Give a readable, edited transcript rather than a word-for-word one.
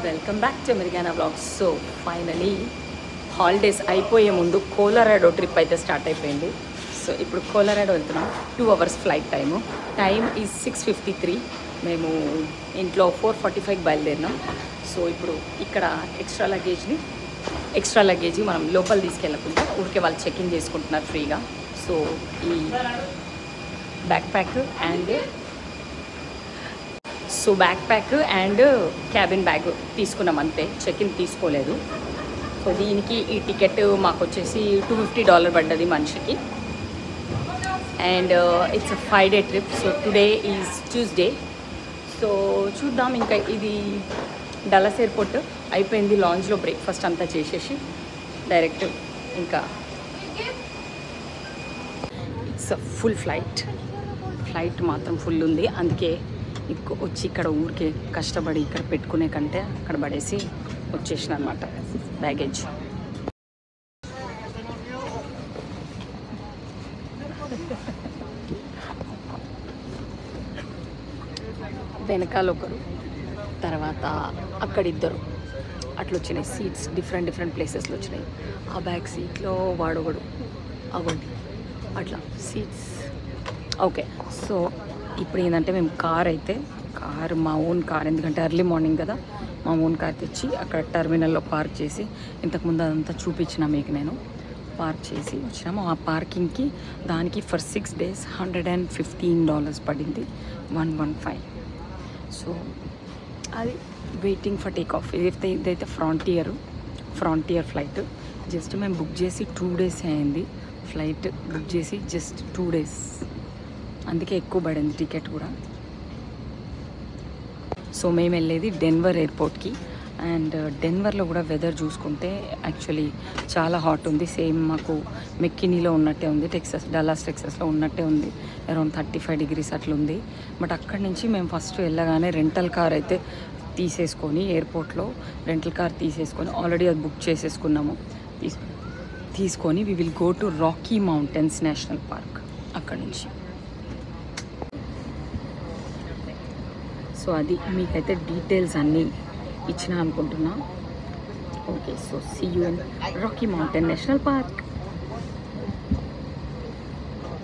Welcome back to Americana vlogs. So finally holidays అయిపోయే ముందు Colorado trip అయితే start అయిపోయింది. సో ఇప్పుడు కోలరాడో వెళ్తున్నాం. 2 hours ఫ్లైట్ టైమ్ ఈజ్ 6:53. మేము ఇంట్లో 4:45 బయలుదేరినాం. సో ఇప్పుడు ఇక్కడ ఎక్స్ట్రా లగేజ్ మనం లోపల తీసుకెళ్ళకుండా ఊరికే వాళ్ళు చెక్ ఇన్ చేసుకుంటున్నారు ఫ్రీగా. సో ఈ back pack and cabin bag తీసుకున్నాం అంతే, చెక్ ఇన్ తీసుకోలేదు. సో దీనికి ఈ టికెట్ మాకు వచ్చేసి $250 పడ్డది మనిషికి. And it's 5 day trip. So today is Tuesday. So చూద్దాం. ఇంకా ఇది డల్లాస్ ఎయిర్పోర్ట్ అయిపోయింది. లాంజ్లో బ్రేక్ఫాస్ట్ అంతా చేసేసి డైరెక్ట్ ఇంకా ఇట్స్ ఫుల్ ఫ్లైట్ మాత్రం ఫుల్ ఉంది. అందుకే వచ్చి ఇక్కడ ఊరికే కష్టపడి ఇక్కడ పెట్టుకునే కంటే అక్కడ పడేసి వచ్చేసిన అనమాట బ్యాగేజ్. వెనకాల ఒకరు, తర్వాత అక్కడిద్దరు అట్లా వచ్చినాయి సీట్స్. డిఫరెంట్ ప్లేసెస్లో వచ్చినాయి. ఆ బ్యాక్ సీట్లో వాడొకడు అవ్వండి అట్లా సీట్స్. ఓకే. సో ఇప్పుడు ఏంటంటే మేము మా ఓన్ కార్, ఎందుకంటే ఎర్లీ మార్నింగ్ కదా, మా ఓన్ కార్ తెచ్చి అక్కడ టెర్మినల్లో పార్క్ చేసి, ఇంతకుముందు అదంతా చూపించిన మీకు నేను, పార్క్ చేసి వచ్చినాము. ఆ పార్కింగ్కి దానికి ఫర్ 6 days $115 పడింది, 115. సో అది వెయిటింగ్ ఫర్ టేక్ ఆఫ్. ఇదైతే ఫ్రాంటియర్ ఫ్లైట్. జస్ట్ మేము బుక్ చేసి 2 days అయింది. ఫ్లైట్ బుక్ చేసి జస్ట్ 2 days, అందుకే ఎక్కువ పడింది టికెట్ కూడా. సో మేము వెళ్ళేది డెన్వర్ ఎయిర్పోర్ట్కి. అండ్ డెన్వర్లో కూడా వెదర్ చూసుకుంటే యాక్చువల్లీ చాలా హాట్ ఉంది. సేమ్ మాకు మెక్కినీలో ఉన్నట్టే ఉంది, డల్లాస్ టెక్సస్లో ఉన్నట్టే ఉంది. అరౌండ్ 35 degrees అట్లా ఉంది. బట్ అక్కడి నుంచి మేము ఫస్ట్ వెళ్ళగానే రెంటల్ కార్ అయితే తీసేసుకొని, ఎయిర్పోర్ట్లో రెంటల్ కార్ తీసేసుకొని ఆల్రెడీ అది బుక్ చేసేసుకున్నాము. తీసుకొని we will go to Rocky Mountains National Park అక్కడి నుంచి. సో అది మీకైతే డీటెయిల్స్ అన్నీ ఇచ్చిన అనుకుంటున్నా. Okay. So see you in Rocky Mountain National park.